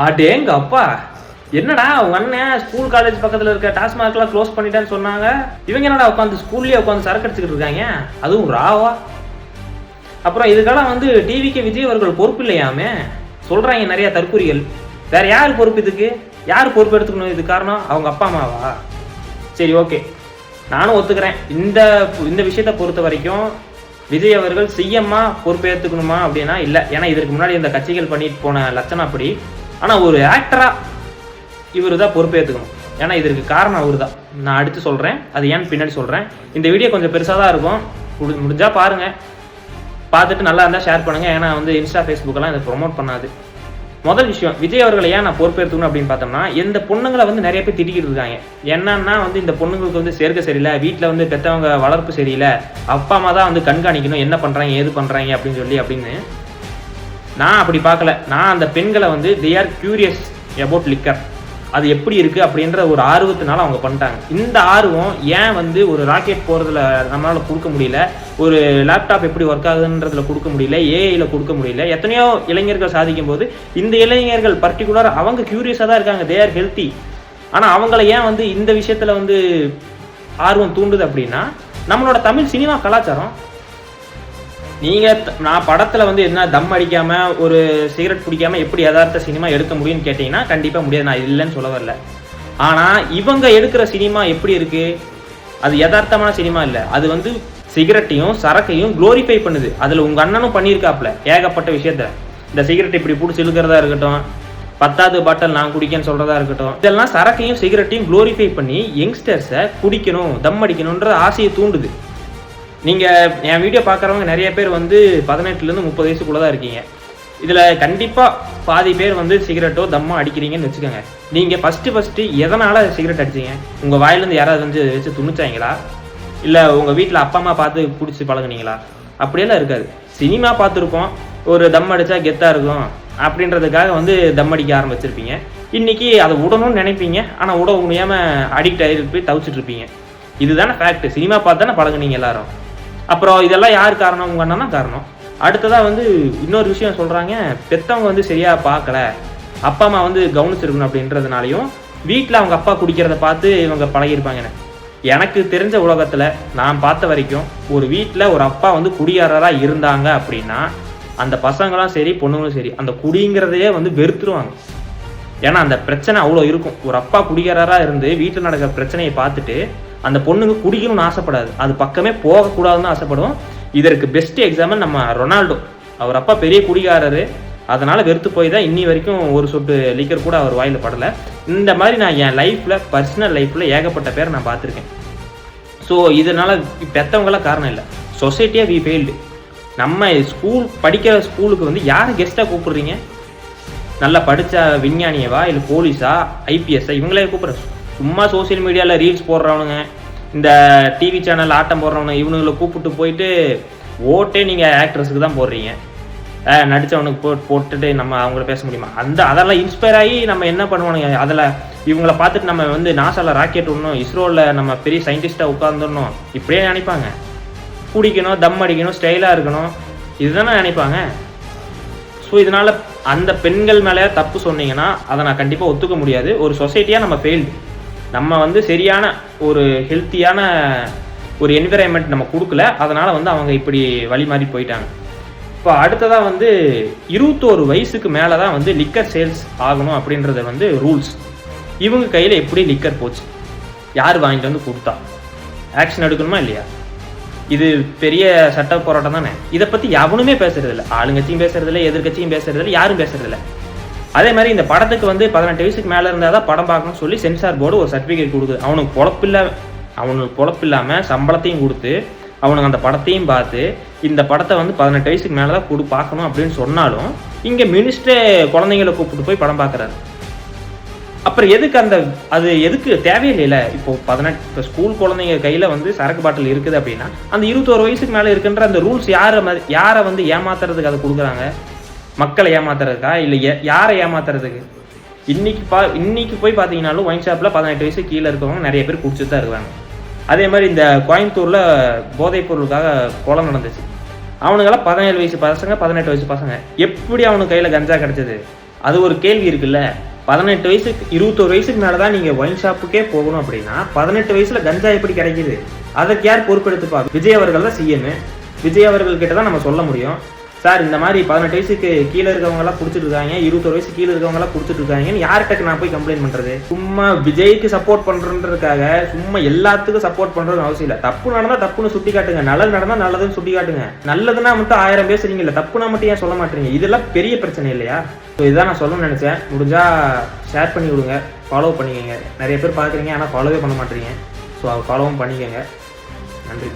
அடேங்க அப்பா, என்னடா உங்க அண்ணன் ஸ்கூல் காலேஜ் பக்கத்துல இருக்க டாஸ்மார்க்லாம் க்ளோஸ் பண்ணிட்டான்னு சொன்னாங்க. இவங்க என்னடா உட்காந்து ஸ்கூல்லயே உட்காந்து சரக்கு அடிச்சுக்கிட்டு இருக்காங்க, அதுவும் ராவா. அப்புறம் இதுக்கெல்லாம் வந்து டிவிக்கு விஜய் அவர்கள் பொறுப்பு இல்லையாமே சொல்றாங்க நிறைய தற்கூறிகள். வேற யார் பொறுப்பு இதுக்கு? யார் பொறுப்பு எடுத்துக்கணும்? இது காரணம் அவங்க அப்பா அம்மாவா? சரி, ஓகே, நானும் ஒத்துக்கிறேன். இந்த விஷயத்தை பொறுத்த வரைக்கும் விஜய் அவர்கள் சிஎம்மா பொறுப்பேற்றுக்கணுமா அப்படின்னா இல்லை. ஏன்னா இதற்கு முன்னாடி இந்த கட்சிகள் பண்ணிட்டு போன லட்சணம் அப்படி. ஆனால் ஒரு ஆக்டரா இவர் தான் பொறுப்பேற்றுக்கணும். ஏன்னா இதற்கு காரணம் அவர் தான். நான் அடுத்து சொல்கிறேன், அது ஏன்னு பின்னாடி சொல்கிறேன். இந்த வீடியோ கொஞ்சம் பெருசாக தான் இருக்கும், முடிஞ்சால் பாருங்கள். பார்த்துட்டு நல்லா இருந்தால் ஷேர் பண்ணுங்கள். ஏன்னா வந்து இன்ஸ்டா ஃபேஸ்புக்கெல்லாம் இதை ப்ரொமோட் பண்ணாது. முதல் விஷயம், விஜய் அவர்களை ஏன் நான் பொறுப்பேற்றுக்கணும் அப்படின்னு பார்த்தோம்னா, இந்த பொண்ணுங்களை வந்து நிறைய பேர் திட்டிக்கிட்டு இருக்காங்க. என்னன்னா வந்து இந்த பொண்ணுங்களுக்கு வந்து சேர்க்க சரியில்லை, வீட்டில் வந்து பெற்றவங்க வளர்ப்பு சரியில்லை, அப்பா அம்மா தான் வந்து கண்காணிக்கணும் என்ன பண்ணுறாங்க ஏது பண்ணுறாங்க அப்படின்னு. நான் அப்படி பார்க்கல. நான் அந்த பெண்களை வந்து they are curious about liquor, அது எப்படி இருக்குது அப்படின்ற ஒரு ஆர்வத்தினால அவங்க பண்ணிட்டாங்க. இந்த ஆர்வம் ஏன் வந்து ஒரு ராக்கெட் போகிறதுல நம்மளால் கொடுக்க முடியல, ஒரு லேப்டாப் எப்படி ஒர்க் ஆகுதுன்றதுல கொடுக்க முடியல, ஏஐயில் கொடுக்க முடியல. எத்தனையோ இளைஞர்கள் சாதிக்கும் போது இந்த இளைஞர்கள் பர்டிகுலர் அவங்க கியூரியஸாக தான் இருக்காங்க, தே ஆர் ஹெல்த்தி. ஆனால் அவங்கள ஏன் வந்து இந்த விஷயத்தில் வந்து ஆர்வம் தூண்டுது அப்படின்னா, நம்மளோட தமிழ் சினிமா கலாச்சாரம். நான் படத்தில் வந்து என்ன தம் அடிக்காமல் ஒரு சிகரெட் பிடிக்காமல் எப்படி யதார்த்த சினிமா எடுக்க முடியும்னு கேட்டிங்கன்னா கண்டிப்பாக முடியாது. நான் இல்லைன்னு சொல்ல வரல. ஆனால் இவங்க எடுக்கிற சினிமா எப்படி இருக்குது? அது யதார்த்தமான சினிமா இல்லை. அது வந்து சிகரெட்டையும் சரக்கையும் க்ளோரிஃபை பண்ணுது. அதில் உங்கள் அண்ணனும் பண்ணியிருக்காப்புல ஏகப்பட்ட விஷயத்த. இந்த சிகரெட் இப்படி பிடிச்சி இழுக்கிறதா இருக்கட்டும், 10வது பாட்டில் நான் குடிக்கன்னு சொல்கிறதா இருக்கட்டும், இதெல்லாம் சரக்கையும் சிகரெட்டையும் க்ளோரிஃபை பண்ணி யங்ஸ்டர்ஸை குடிக்கணும் தம் அடிக்கணுன்ற ஆசையை தூண்டுது. நீங்கள் என் வீடியோ பார்க்குறவங்க நிறைய பேர் வந்து 18லேருந்து 30 வயசுக்குள்ளே தான் இருக்கீங்க. இதில் கண்டிப்பாக பாதி பேர் வந்து சிகரெட்டோ தம்மோ அடிக்கிறீங்கன்னு வச்சுக்கோங்க. நீங்கள் ஃபஸ்ட்டு எதனால் சிகரெட் அடிச்சிங்க? உங்கள் வாயிலேருந்து யாராவது வந்து வச்சு துணிச்சாங்களா? இல்லை உங்கள் வீட்டில் அப்பா அம்மா பார்த்து பிடிச்சி பழகுனீங்களா? அப்படியெல்லாம் இருக்காது. சினிமா பார்த்துருக்கோம், ஒரு தம் அடித்தா கெத்தாக இருக்கும் அப்படின்றதுக்காக வந்து தம் அடிக்க ஆரம்பிச்சிருப்பீங்க. இன்றைக்கி அதை விடணும்னு நினைப்பீங்க, ஆனால் விட முடியாமல் அடிக்ட் ஆகிட்டு போய் தவிச்சிட்ருப்பீங்க. இதுதானே ஃபேக்ட். சினிமா பார்த்து தானே பழகுனீங்க எல்லாரும். அப்புறம் இதெல்லாம் யார் காரணம்? உங்கள் அண்ணன் தான் காரணம். அடுத்ததாக வந்து இன்னொரு விஷயம் சொல்கிறாங்க, பெற்றவங்க வந்து சரியாக பார்க்கல, அப்பா அம்மா வந்து கவனிச்சிருக்கணும் அப்படின்றதுனாலையும் வீட்டில் அவங்க அப்பா குடிக்கிறத பார்த்து இவங்க பழகிருப்பாங்க. எனக்கு தெரிஞ்ச உலகத்தில் நான் பார்த்த வரைக்கும் ஒரு வீட்டில் ஒரு அப்பா வந்து குடியாரராக இருந்தாங்க அப்படின்னா அந்த பசங்களும் சரி பொண்ணுங்களும் சரி அந்த குடிங்கிறதையே வந்து வெறுத்துருவாங்க. ஏன்னா அந்த பிரச்சனை அவ்வளோ இருக்கும். ஒரு அப்பா குடிகாரராக இருந்து வீட்டில் நடக்கிற பிரச்சனையை பார்த்துட்டு அந்த பொண்ணுங்க குடிக்கணும்னு ஆசைப்படாது, அது பக்கமே போகக்கூடாதுன்னு ஆசைப்படும். இதற்கு பெஸ்ட் எக்ஸாம்பிள் நம்ம ரொனால்டோ. அவர் அப்பா பெரிய குடிகாரரு, அதனால் வெறுத்து போய் தான் இன்னி வரைக்கும் ஒரு சொட்டு லிக்கர் கூட அவர் வாயில் படலை. இந்த மாதிரி நான் என் லைஃப்பில் பர்சனல் லைஃப்பில் ஏகப்பட்ட பேரை நான் பார்த்துருக்கேன். ஸோ இதனால் பெற்றவங்களாம் காரணம் இல்லை, சொசைட்டியாக வி ஃபெயில்டு. நம்ம படிக்கிற ஸ்கூலுக்கு வந்து யார் கெஸ்ட்டாக கூப்பிடுறீங்க? நல்லா படித்த விஞ்ஞானியவா இல்லை போலீஸா ஐபிஎஸ்ஸா? இவங்களே கூப்பிட்றேன். சும்மா சோசியல் மீடியாவில் ரீல்ஸ் போடுறவனுங்க, இந்த டிவி சேனல் ஆட்டம் போடுறவனுங்க, இவனுங்களை கூப்பிட்டு போயிட்டு ஓட்டே நீங்கள் ஆக்ட்ரஸுக்கு தான் போடுறீங்க. நடித்தவனுக்கு போட்டுட்டு நம்ம அவங்கள பேச முடியுமா? அதெல்லாம் இன்ஸ்பயர் ஆகி நம்ம என்ன பண்ணுவானுங்க, அதில் இவங்கள பார்த்துட்டு நம்ம வந்து நாசாவில் ராக்கெட் விடணும், இஸ்ரோவில் நம்ம பெரிய சயின்டிஸ்ட்டாக உட்காந்துடணும் இப்படியே நினைப்பாங்க. குடிக்கணும், தம் அடிக்கணும், ஸ்டைலாக இருக்கணும், இதுதானே நினைப்பாங்க. ஸோ இதனால் அந்த பெண்கள் மேலே தப்பு சொன்னீங்கன்னா அதை நான் கண்டிப்பாக ஒத்துக்க முடியாது. ஒரு சொசைட்டியாக நம்ம ஃபெயில்டு. நம்ம வந்து சரியான ஒரு ஹெல்த்தியான ஒரு என்விரான்மெண்ட் நம்ம கொடுக்கல, அதனால் வந்து அவங்க இப்படி வழி மாறி போயிட்டாங்க. இப்போ அடுத்ததாக வந்து 21 வயசுக்கு மேலே தான் வந்து லிக்கர் சேல்ஸ் ஆகணும் அப்படின்றது வந்து ரூல்ஸ். இவங்க கையில் எப்படி லிக்கர் போச்சு? யார் வாங்கிட்டு வந்து கொடுத்தா? ஆக்ஷன் எடுக்கணுமா இல்லையா? இது பெரிய சட்ட போராட்டம் தானே. இதை பற்றி எவனுமே பேசுறதில்லை. ஆளுங்கட்சியும் பேசுறதில்லை, எதிர்கட்சியும் பேசுறதில்லை, யாரும் பேசுறதில்லை. அதே மாதிரி இந்த படத்துக்கு வந்து 18 வயசுக்கு மேலே இருந்தால் தான் படம் பார்க்கணும்னு சொல்லி சென்சார் போர்டு ஒரு சர்டிஃபிகேட் கொடுக்குது. அவனுக்கு பொழப்பு இல்லாமல் சம்பளத்தையும் கொடுத்து அவனுக்கு அந்த படத்தையும் பார்த்து இந்த படத்தை வந்து 18 வயசுக்கு மேலே தான் பார்க்கணும் அப்படின்னு சொன்னாலும் இங்கே மினிஸ்டரே குழந்தைங்களை கூப்பிட்டு போய் படம் பார்க்குறாரு. அப்புறம் எதுக்கு தேவையில்லையில? இப்போ 18 ஸ்கூல் குழந்தைங்க கையில் வந்து சரக்கு பாட்டில் இருக்குது அப்படின்னா அந்த 21 வயசுக்கு மேலே இருக்குன்ற அந்த ரூல்ஸ் யாரை வந்து ஏமாத்துறதுக்கு அதை கொடுக்குறாங்க? மக்களை ஏமாத்துறதுக்கா இல்லை யாரை ஏமாத்துறதுக்கு? இன்னைக்கு போய் பார்த்தீங்கன்னாலும் ஒயின் ஷாப்பில் 18 வயசு கீழே இருக்கவங்க நிறைய பேர் குடிச்சுட்டு தான் இருக்காங்க. அதே மாதிரி இந்த கோயம்புத்தூரில் போதைப் பொருளுக்காக கொலை நடந்துச்சு. அவனுங்கெல்லாம் 17 வயசு பசங்க 18 வயசு பசங்க. எப்படி அவனுக்கு கையில் கஞ்சா கிடச்சிது? அது ஒரு கேள்வி இருக்குல்ல. 18 வயசுக்கு 21 வயசுக்கு மேலே தான் நீங்கள் ஒயின் ஷாப்புக்கே போகணும் அப்படின்னா 18 வயசில் கஞ்சா எப்படி கிடைக்குது? அதற்கு யார் பொறுப்பெடுத்துப்பா? விஜய் அவர்கள் தான் சிஎம். விஜய் அவர்கள் கிட்ட தான் நம்ம சொல்ல முடியும், சார் இந்த மாதிரி 18 வயசுக்கு கீழே இருக்கவங்கலாம் பிடிச்சிட்டு இருக்காங்க, 21 வயசு கீழே இருக்கவங்கலாம் பிடிச்சிட்டு இருக்காங்கன்னு யார்கிட்ட நான் போய் கம்ப்ளைண்ட் பண்ணுறது? சும்மா விஜய்க்கு சப்போர்ட் பண்ணுறதுக்காக சும்மா எல்லாத்துக்கும் சப்போர்ட் பண்ணுறதுன்னு அவசியம் இல்லை. தப்பு நடந்தால் தப்புன்னு சுட்டி காட்டுங்க, நல்லது நடந்தால் நல்லதுன்னு சுட்டி காட்டுங்க. நல்லதுன்னா மட்டும் 1000 பேசுறீங்க, இல்லை தப்புனா மட்டும் ஏன் சொல்ல மாட்டீங்க? இதெல்லாம் பெரிய பிரச்சனை இல்லையா? ஸோ இதான் நான் சொல்லணும்னு நினச்சேன். முடிஞ்சால் ஷேர் பண்ணி விடுங்க, ஃபாலோ பண்ணிக்கோங்க. நிறைய பேர் பார்க்குறீங்க ஆனால் ஃபாலோவே பண்ண மாட்டீங்க. ஸோ ஃபாலோவும் பண்ணிக்கோங்க. நன்றி.